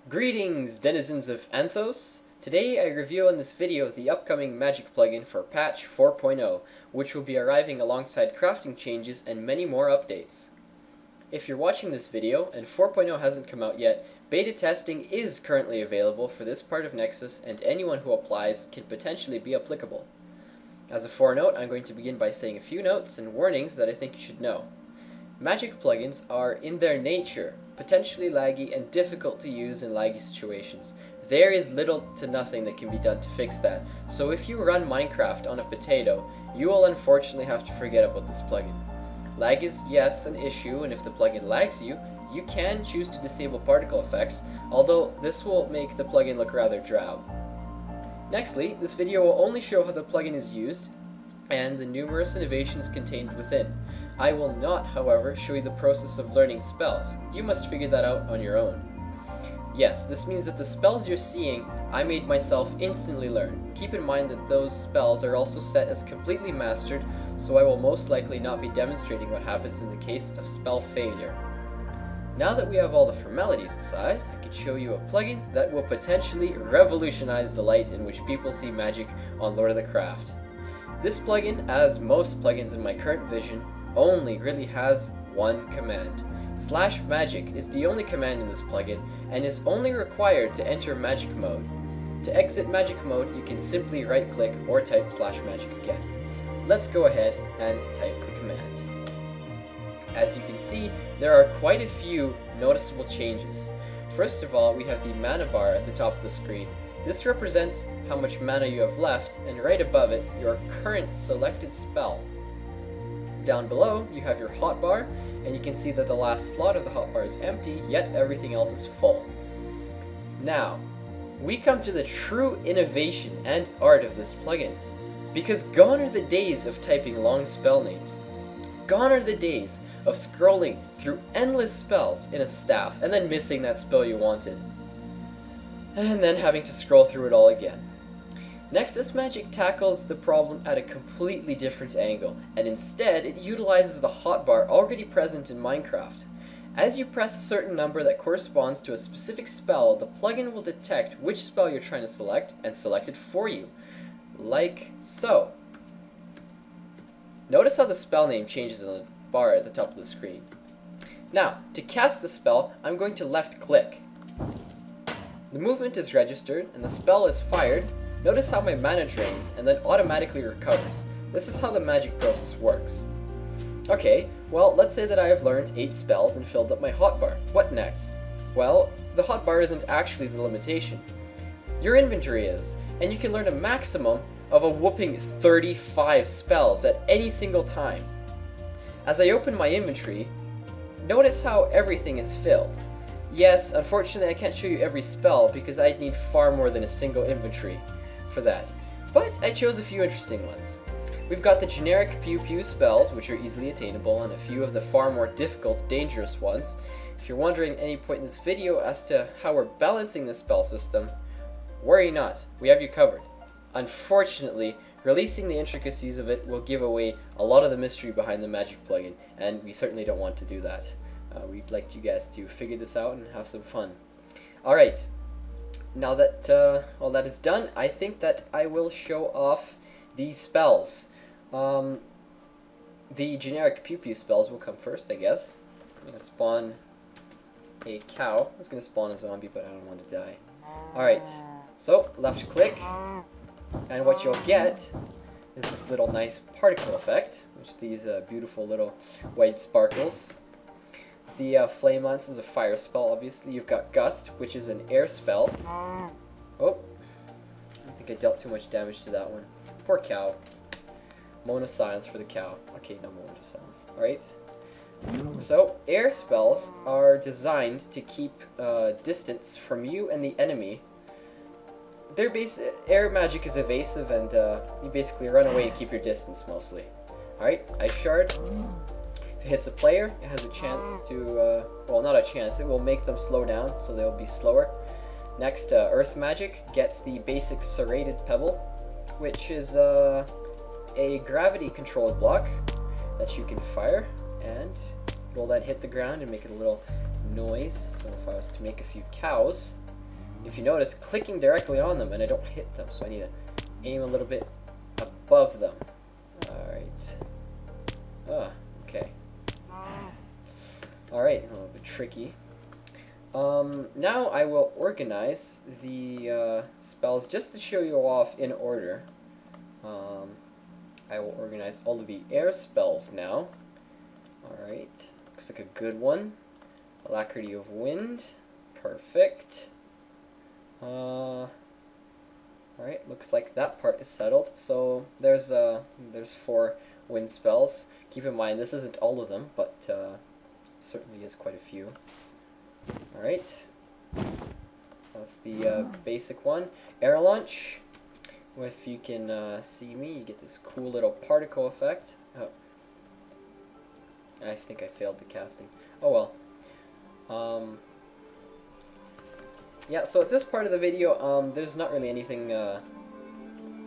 Greetings, denizens of Anthos! Today I review in this video the upcoming Magic plugin for patch 4.0, which will be arriving alongside crafting changes and many more updates. If you're watching this video and 4.0 hasn't come out yet, beta testing is currently available for this part of Nexus, and anyone who applies can potentially be applicable. As a forenote, I'm going to begin by saying a few notes and warnings that I think you should know. Magic plugins are, in their nature, potentially laggy and difficult to use in laggy situations. There is little to nothing that can be done to fix that, so if you run Minecraft on a potato, you will unfortunately have to forget about this plugin. Lag is, yes, an issue, and if the plugin lags you, you can choose to disable particle effects, although this will make the plugin look rather drab. Nextly, this video will only show how the plugin is used and the numerous innovations contained within. I will not, however, show you the process of learning spells. You must figure that out on your own. Yes, this means that the spells you're seeing, I made myself instantly learn. Keep in mind that those spells are also set as completely mastered, so I will most likely not be demonstrating what happens in the case of spell failure. Now that we have all the formalities aside, I can show you a plugin that will potentially revolutionize the light in which people see magic on Lord of the Craft. This plugin, as most plugins in my current vision, only really has one command. /magic is the only command in this plugin and is only required to enter magic mode. To exit magic mode, you can simply right click or type /magic again. Let's go ahead and type the command. As you can see, there are quite a few noticeable changes. First of all, we have the mana bar at the top of the screen. This represents how much mana you have left, and right above it, your current selected spell. Down below, you have your hotbar, and you can see that the last slot of the hotbar is empty, yet everything else is full. Now, we come to the true innovation and art of this plugin, because gone are the days of typing long spell names. Gone are the days of scrolling through endless spells in a staff and then missing that spell you wanted, and then having to scroll through it all again. Nexus-Magic tackles the problem at a completely different angle, and instead it utilizes the hotbar already present in Minecraft. As you press a certain number that corresponds to a specific spell, the plugin will detect which spell you're trying to select and select it for you, like so. Notice how the spell name changes on the bar at the top of the screen. Now, to cast the spell, I'm going to left click. The movement is registered and the spell is fired. Notice how my mana drains and then automatically recovers. This is how the magic process works. Okay, well, let's say that I have learned 8 spells and filled up my hotbar. What next? Well, the hotbar isn't actually the limitation. Your inventory is, and you can learn a maximum of a whopping 35 spells at any single time. As I open my inventory, notice how everything is filled. Yes, unfortunately I can't show you every spell because I'd need far more than a single inventory for that, but I chose a few interesting ones. We've got the generic pew-pew spells, which are easily attainable, and a few of the far more difficult, dangerous ones. If you're wondering at any point in this video as to how we're balancing the spell system, worry not, we have you covered. Unfortunately, releasing the intricacies of it will give away a lot of the mystery behind the Magic plugin, and we certainly don't want to do that. We'd like you guys to figure this out and have some fun. Alright. Now that all that is done, I think that I will show off the spells. The generic pew-pew spells will come first, I guess. I'm going to spawn a cow. I was going to spawn a zombie, but I don't want to die. Alright, so left click, and what you'll get is this little nice particle effect, which these beautiful little white sparkles. The Flame Lance is a fire spell, obviously. You've got Gust, which is an air spell. Oh, I think I dealt too much damage to that one. Poor cow. Mono Silence for the cow. Okay, no Mono Silence. Alright. So, air spells are designed to keep distance from you and the enemy. Air magic is evasive, and you basically run away to keep your distance, mostly. Alright, Ice Shard. If it hits a player, it has a chance to, well, not a chance, it will make them slow down, so they'll be slower. Next, Earth Magic gets the basic Serrated Pebble, which is a gravity-controlled block that you can fire, and it'll then hit the ground and make a little noise. So if I was to make a few cows, if you notice, clicking directly on them and I don't hit them, so I need to aim a little bit above them. Alright. Ah, okay. Alright, a little bit tricky. Now I will organize the spells just to show you off in order. I will organize all of the air spells now. Alright, looks like a good one. Alacrity of Wind, perfect. Alright, looks like that part is settled. So there's 4 wind spells. Keep in mind this isn't all of them, but it certainly is quite a few. Alright, that's the basic one. Air launch. If you can see me, you get this cool little particle effect. Oh, I think I failed the casting. Oh well. Yeah, so at this part of the video, there's not really anything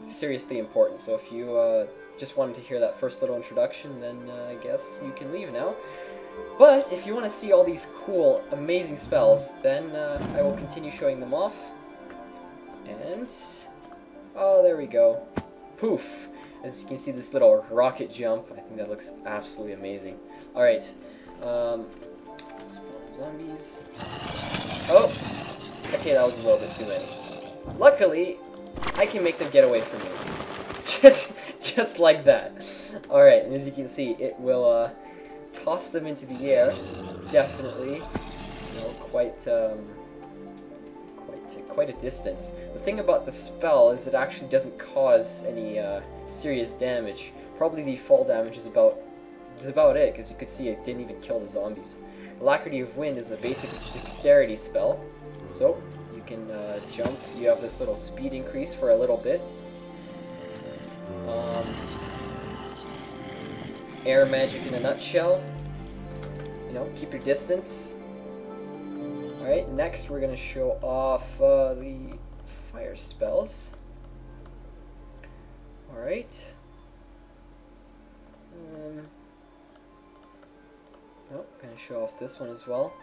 seriously important. So if you just wanted to hear that first little introduction, then I guess you can leave now. But if you want to see all these cool, amazing spells, then I will continue showing them off. And oh, there we go. Poof! As you can see, this little rocket jump. I think that looks absolutely amazing. Alright. Spawn zombies. Oh! Okay, that was a little bit too many. Luckily, I can make them get away from me. Just like that. Alright, and as you can see, it will toss them into the air. Definitely. You know, quite a distance. The thing about the spell is it actually doesn't cause any serious damage. Probably the fall damage is about it, because you could see it didn't even kill the zombies. Alacrity of Wind is a basic dexterity spell, so you can jump. You have this little speed increase for a little bit. Air magic in a nutshell. You know, keep your distance. Alright, next we're going to show off the fire spells. Alright. Oh, going to show off this one as well.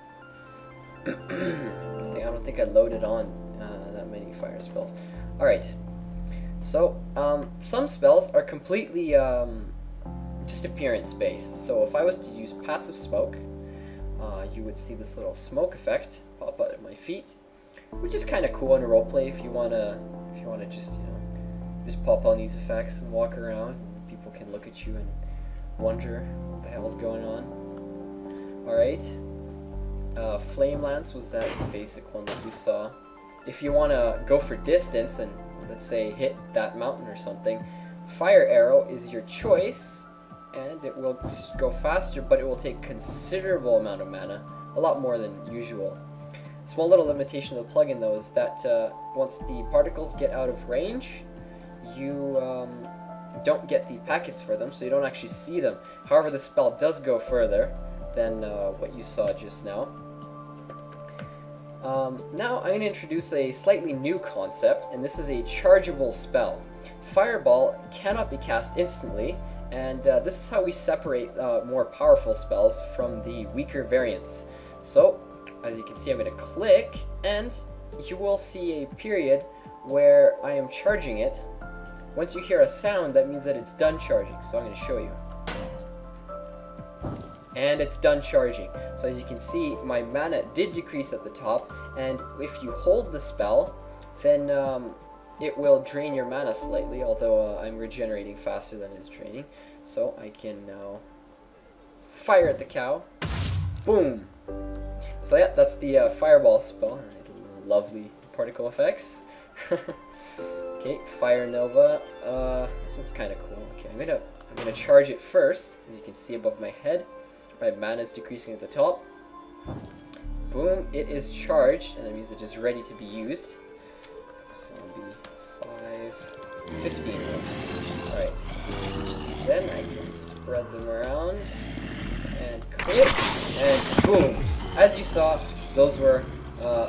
I don't think I loaded on that many fire spells. Alright. So, some spells are completely just appearance based. So if I was to use passive smoke, you would see this little smoke effect pop out at my feet, which is kind of cool in a roleplay if you wanna just just pop on these effects and walk around. People can look at you and wonder what the hell's going on. Alright. Flame Lance was that basic one that you saw. If you want to go for distance and, let's say, hit that mountain or something, Fire Arrow is your choice, and it will go faster, but it will take considerable amount of mana, a lot more than usual. Small little limitation of the plugin, though, is that once the particles get out of range, you don't get the packets for them, so you don't actually see them. However, the spell does go further than what you saw just now. Now I'm going to introduce a slightly new concept, and this is a chargeable spell. Fireball cannot be cast instantly, and this is how we separate more powerful spells from the weaker variants. So, as you can see, I'm going to click, and you will see a period where I am charging it. Once you hear a sound, that means that it's done charging, so I'm going to show you. And it's done charging. So as you can see, my mana did decrease at the top, and if you hold the spell, then it will drain your mana slightly, although I'm regenerating faster than it's draining. So I can now fire at the cow. Boom! So yeah, that's the fireball spell. Lovely particle effects. Okay, Fire Nova. This one's kind of cool. Okay, I'm gonna charge it first. As you can see above my head, my mana is decreasing at the top. Boom! It is charged, and that means it is ready to be used. So it'll be 15. Alright. Then I can spread them around and click, and boom! As you saw, those were a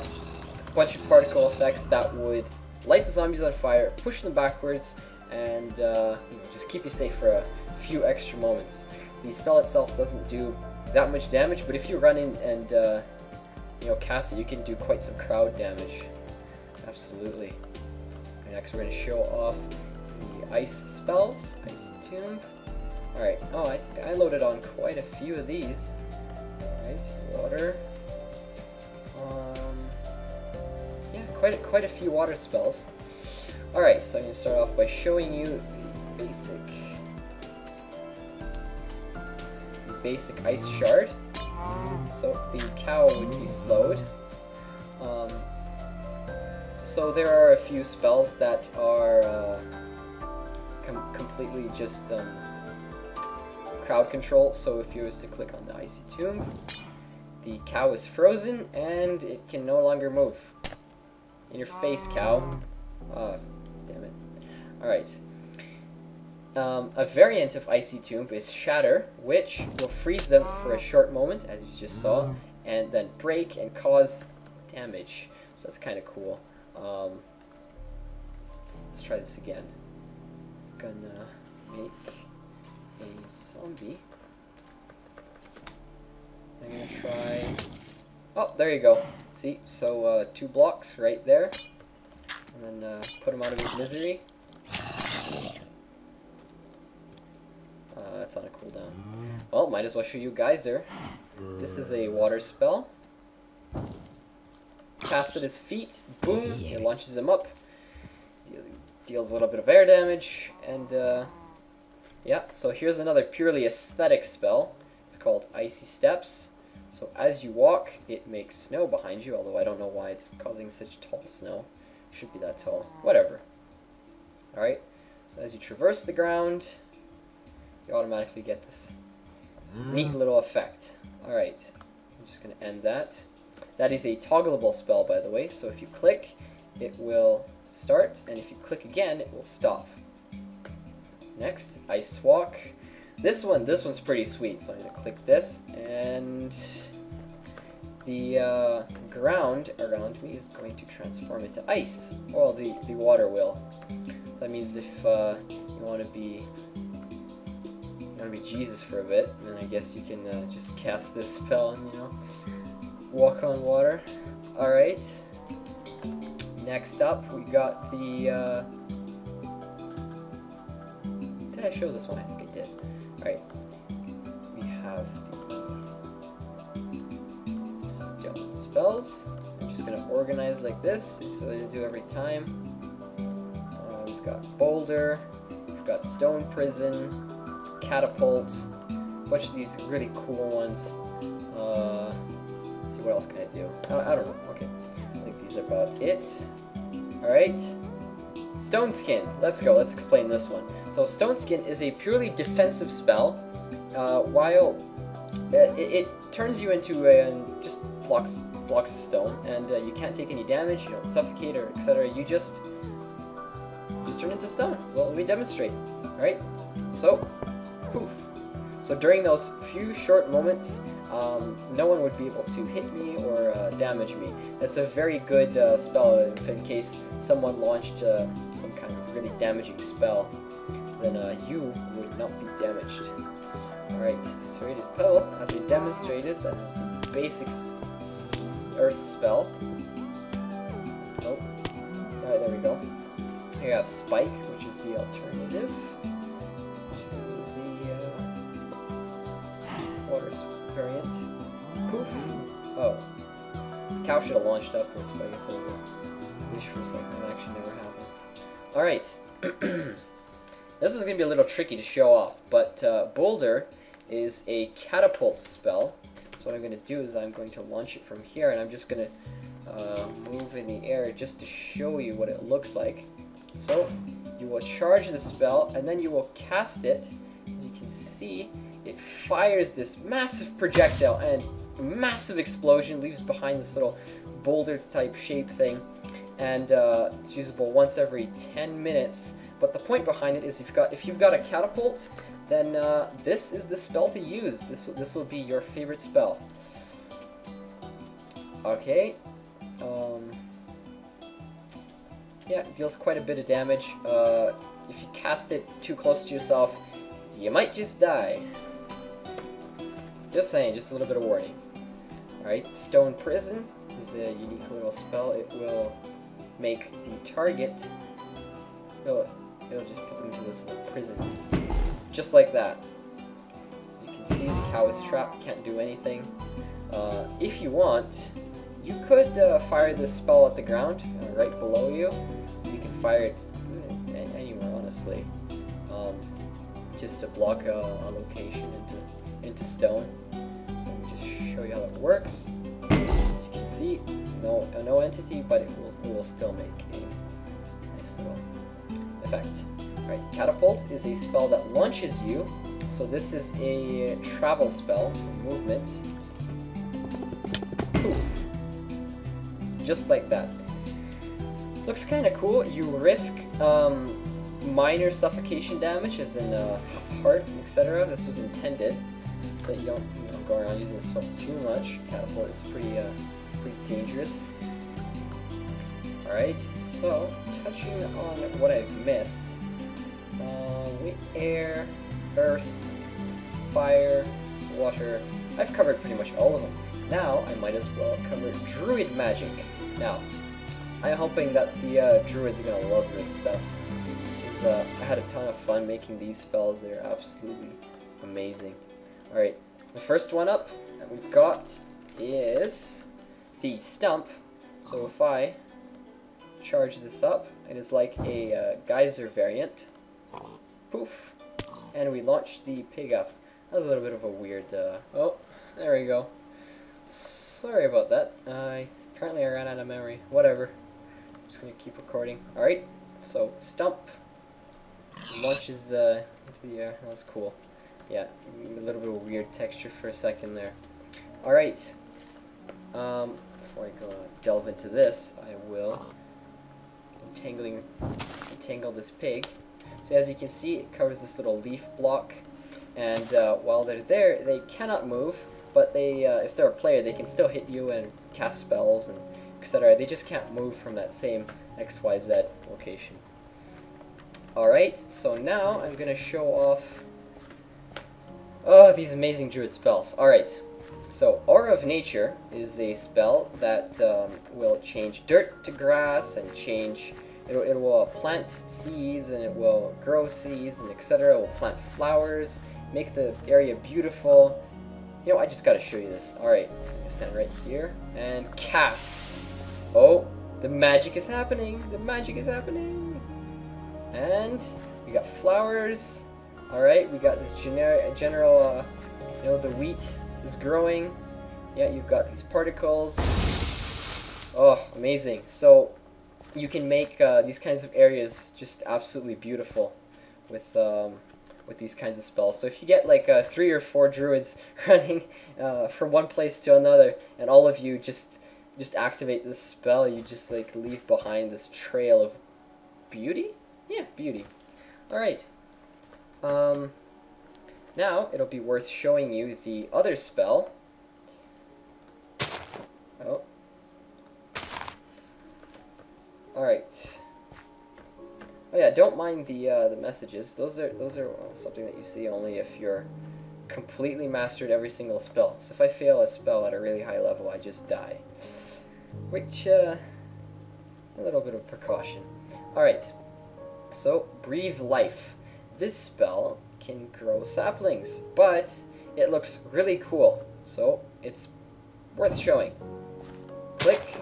bunch of particle effects that would light the zombies on fire, push them backwards, and just keep you safe for a few extra moments. The spell itself doesn't do that much damage, but if you run in and cast it, you can do quite some crowd damage. Absolutely. Next we're going to show off the Ice Spells, Icy Tomb. Alright, oh, I loaded on quite a few of these. Alright, water. Yeah, quite a few water spells. Alright, so I'm going to start off by showing you the basic Ice Shard. So the cow would be slowed. So there are a few spells that are completely just crowd control. So if you was to click on the Icy Tomb, the cow is frozen and it can no longer move. In your face, cow. Oh, damn it. Alright. A variant of Icy Tomb is Shatter, which will freeze them for a short moment, as you just saw, and then break and cause damage. So that's kind of cool. Let's try this again. Gonna make a zombie. I'm gonna try... Oh, there you go. See, so 2 blocks right there. And then put him out of his misery. That's on a cooldown. Well, might as well show you Geyser. This is a water spell. Cast at his feet, boom, it launches him up. Deals a little bit of air damage, and yeah, so here's another purely aesthetic spell. It's called Icy Steps. So as you walk, it makes snow behind you, although I don't know why it's causing such tall snow. It should be that tall. Whatever. Alright, so as you traverse the ground, you automatically get this neat little effect. Alright, so I'm just going to end that. That is a toggleable spell, by the way, so if you click, it will start, and if you click again, it will stop. Next, Ice Walk. This one's pretty sweet, so I'm going to click this, and the ground around me is going to transform into ice. Well, the water will. That means if you want to be Jesus for a bit, then I guess you can just cast this spell and, you know, walk on water. Alright. Next up, we got the... Did I show this one? I think I did. Alright. We have the Stone Spells. I'm just going to organize like this, just so I do every time. We've got Boulder. We've got Stone Prison. Catapult. A bunch of these really cool ones. Let's see, what else can I do? I don't know. Okay. I think these are about it. Alright. Stone Skin. Let's go. Let's explain this one. So Stone Skin is a purely defensive spell. While it turns you into just blocks of stone, and you can't take any damage, you don't suffocate or etc. You just turn into stone. So let me demonstrate. Alright. So, poof. So during those few short moments, no one would be able to hit me or damage me. That's a very good spell if in case someone launched some kind of really damaging spell, then you would not be damaged. Alright, Serrated Petal, as I demonstrated, that is the basic earth spell. Oh, alright, there we go. Here you have Spike, which is the alternative to the water variant. Poof! Oh. The cow should have launched upwards, but I guess that was a wish for a second. That actually never happens. Alright. This is going to be a little tricky to show off, but Boulder is a Catapult spell. So what I'm going to do is I'm going to launch it from here, and I'm just going to move in the air just to show you what it looks like. So you will charge the spell, and then you will cast it. As you can see, it fires this massive projectile, and a massive explosion leaves behind this little boulder-type shape thing, and it's usable once every 10 minutes. But the point behind it is if you've got a catapult, then this is the spell to use. This will be your favorite spell. Okay. Yeah, it deals quite a bit of damage. If you cast it too close to yourself, you might just die. Just saying, just a little bit of warning. Alright, Stone Prison is a unique little spell. It will make the target, it'll just put them into this little prison. Just like that. As you can see, the cow is trapped, can't do anything. If you want, you could fire this spell at the ground, right below you. You can fire it anywhere, honestly. Just to block a location into stone. So let me just show you how that works. As you can see, no entity, but it will still make a nice little effect. Alright, Catapult is a spell that launches you. So this is a travel spell for movement. Poof. Just like that. Looks kind of cool. You risk minor suffocation damage, as in half heart, etc. This was intended so that you don't go around using this spell too much. Catapult is pretty dangerous. Alright, so touching on what I've missed. Air, earth, fire, water. I've covered pretty much all of them. Now I might as well cover Druid Magic. Now, I'm hoping that the Druids are gonna love this stuff. I had a ton of fun making these spells. They're absolutely amazing. Alright, the first one up that we've got is the Stump. So if I charge this up, it is like a geyser variant. Poof. And we launch the pig up. That was a little bit of a weird... oh, there we go. Sorry about that. Apparently I ran out of memory. Whatever. I'm just going to keep recording. Alright, so Stump launches into the air. That was cool. Yeah, a little bit of weird texture for a second there. Alright. Before I go delve into this, I will entangle this pig. So as you can see, it covers this little leaf block, and while they're there, they cannot move, but they, if they're a player, they can still hit you and cast spells and etc. They just can't move from that same XYZ location. Alright, so now I'm going to show off these amazing Druid spells. Alright, so Aura of Nature is a spell that will change dirt to grass and change... It will plant seeds, and it will grow seeds, and etc. It will plant flowers, make the area beautiful. You know, I just gotta show you this. Alright, I'm gonna stand right here, and cast. Oh, the magic is happening! The magic is happening! And we got flowers. Alright, we got this general, you know, the wheat is growing. Yeah, you've got these particles. Oh, amazing. So, you can make these kinds of areas just absolutely beautiful with these kinds of spells. So if you get like 3 or 4 druids running from one place to another, and all of you just activate this spell, you just like leave behind this trail of beauty? Yeah, beauty. Alright. Now it'll be worth showing you the other spell. Oh. Alright. Oh yeah, don't mind the messages. Those are something that you see only if you're completely mastered every single spell. So if I fail a spell at a really high level, I just die. Which, a little bit of precaution. Alright. So, Breathe Life. This spell can grow saplings, but it looks really cool. So, it's worth showing. Click.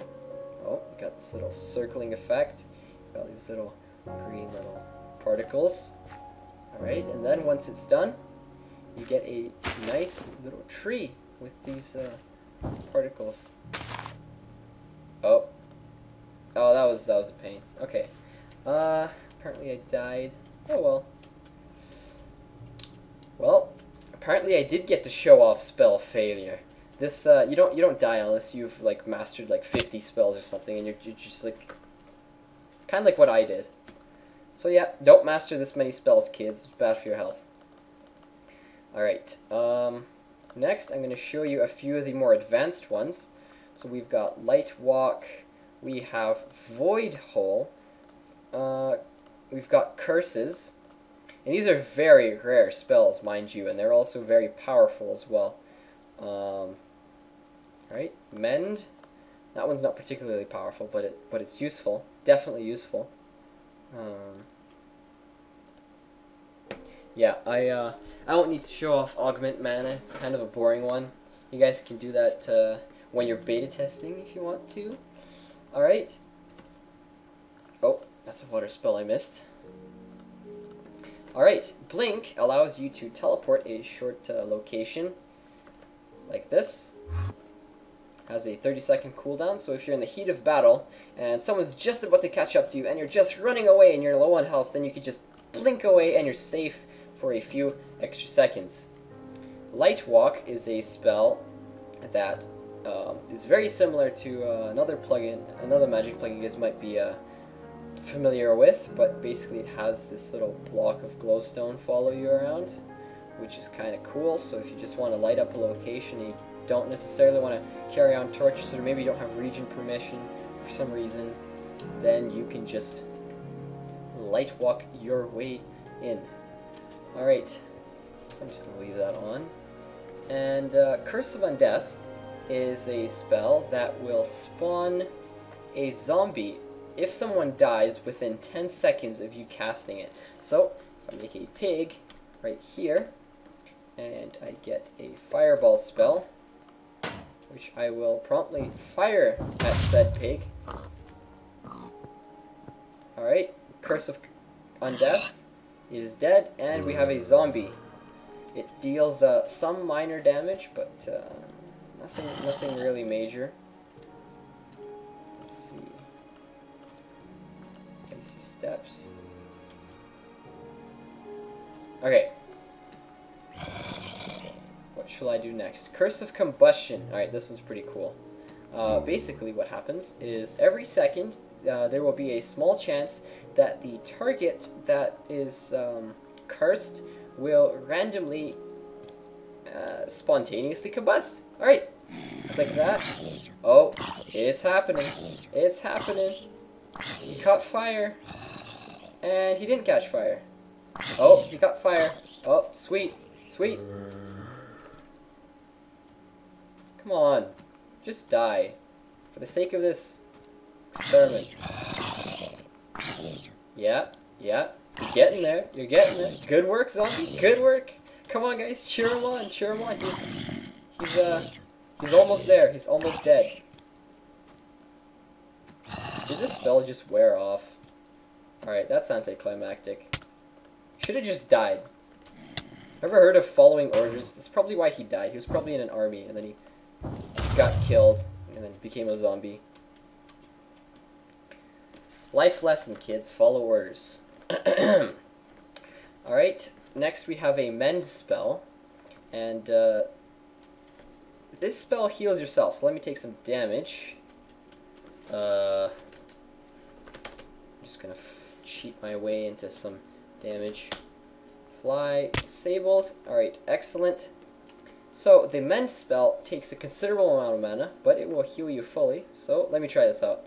Oh, we got this little circling effect. Got these little green little particles. Alright, and then once it's done, you get a nice little tree with these particles. Oh. Oh, that was a pain. Okay. Apparently I died. Oh well. Well, apparently I did get to show off spell failure. This you don't die unless you've like mastered like 50 spells or something, and you're just like kind of like what I did. So yeah, don't master this many spells, kids. It's bad for your health. Alright, next I'm going to show you a few of the more advanced ones. So we've got Light Walk, we have Voidable, we've got Curses, and these are very rare spells, mind you, and they're also very powerful as well. Right, Mend, That one's not particularly powerful, but it's useful. Definitely useful. Yeah, I don't need to show off Augment Mana. It's kind of a boring one. You guys can do that when you're beta testing if you want to. Alright. Oh, that's a water spell I missed. Alright, Blink allows you to teleport a short location like this. Has a 30-second cooldown, so if you're in the heat of battle and someone's just about to catch up to you and you're just running away and you're low on health, then you can just blink away and you're safe for a few extra seconds. Light Walk is a spell that is very similar to another magic plugin you guys might be familiar with, but basically it has this little block of glowstone follow you around, which is kind of cool. So if you just want to light up a location and you don't necessarily want to carry on torches, or maybe you don't have region permission for some reason, then you can just light walk your way in. Alright, so I'm just going to leave that on. And Curse of Undeath is a spell that will spawn a zombie if someone dies within 10 seconds of you casting it. So, if I make a pig right here, and I get a fireball spell, which I will promptly fire at said pig. Alright, Curse of Undeath is dead, and we have a zombie. It deals some minor damage, but nothing really major. Let's see. Icy Steps. Okay. What shall I do next? Cursive Combustion. Alright, this one's pretty cool. Basically what happens is every second there will be a small chance that the target that is cursed will randomly spontaneously combust. Alright, click that. Oh, it's happening. It's happening. He caught fire. And he didn't catch fire. Oh, he caught fire. Oh, sweet. Sweet. Come on. Just die. For the sake of this experiment. Yeah, yeah. You're getting there. You're getting there. Good work, zombie. Good work. Come on, guys. Cheer him on. Cheer him on. He's almost there. He's almost dead. Did this spell just wear off? Alright, that's anticlimactic. Should have just died. Ever heard of following orders? That's probably why he died. He was probably in an army, and then he got killed, and then became a zombie. Life lesson, kids. Follow orders. Alright, next we have a mend spell. And this spell heals yourself, so let me take some damage. I'm just gonna cheat my way into some damage. Fly disabled. Alright, excellent. So the mend spell takes a considerable amount of mana, but it will heal you fully. So let me try this out.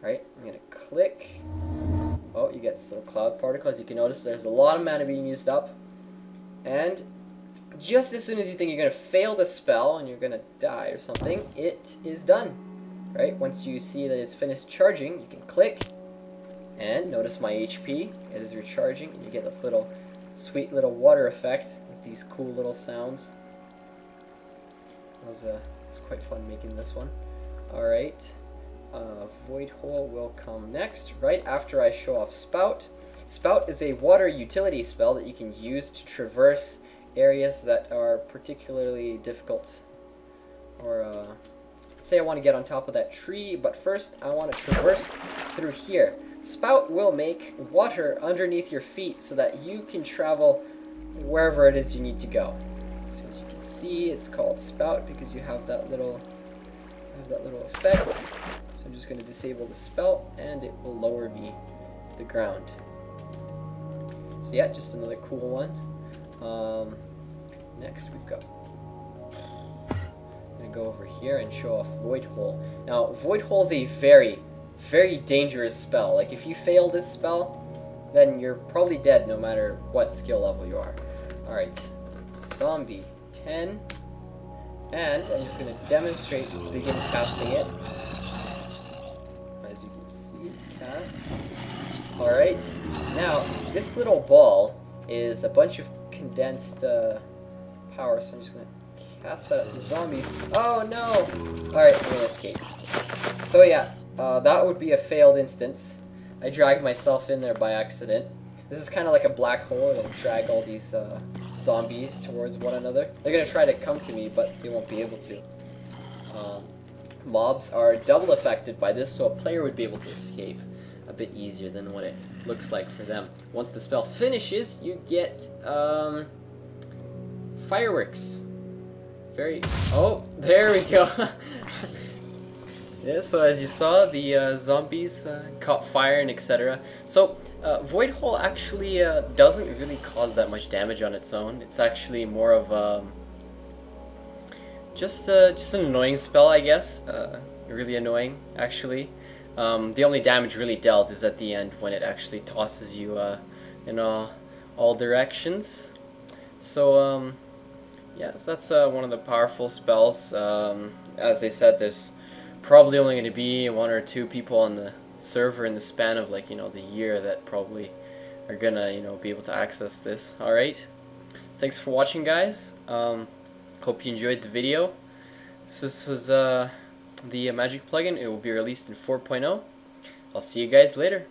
Alright, I'm gonna click. Oh, you get this little cloud particle. As you can notice, there's a lot of mana being used up. And just as soon as you think you're gonna fail the spell and you're gonna die or something, it is done. Right? Once you see that it's finished charging, you can click. And notice my HP. It is recharging, and you get this little sweet little water effect with these cool little sounds. It was quite fun making this one. Alright. Voidable will come next, right after I show off Spout. Spout is a water utility spell that you can use to traverse areas that are particularly difficult. Or, say I want to get on top of that tree, but first I want to traverse through here. Spout will make water underneath your feet so that you can travel wherever it is you need to go. So as you can see, it's called Spout because you have that little effect. So I'm just going to disable the spout, and it will lower me to the ground. So yeah, just another cool one. Next we've got, I'm going to go over here and show off Voidable. Now, Voidable is a very, very dangerous spell. Like, if you fail this spell, then you're probably dead no matter what skill level you are. Alright, Zombie 10. And I'm just going to demonstrate begin casting it. cast. Alright, now this little ball is a bunch of condensed power, so I'm just gonna cast that at the zombies. Oh no! Alright, I'm gonna escape. So yeah, that would be a failed instance. I dragged myself in there by accident. This is kind of like a black hole. It'll drag all these zombies towards one another. They're gonna try to come to me, but they won't be able to. Mobs are double affected by this, so a player would be able to escape a bit easier than what it looks like for them. Once the spell finishes, you get fireworks. Oh, there we go. Yeah, so as you saw, the zombies caught fire and etc. So Voidable actually doesn't really cause that much damage on its own. It's actually more of just an annoying spell, I guess. Really annoying, actually. The only damage really dealt is at the end when it actually tosses you in all directions. So yeah, so that's one of the powerful spells. As I said, there's probably only going to be 1 or 2 people on the server in the span of like the year that probably are gonna be able to access this. All right, thanks for watching, guys. Hope you enjoyed the video. So this was the Magic plugin. It will be released in 4.0. I'll see you guys later.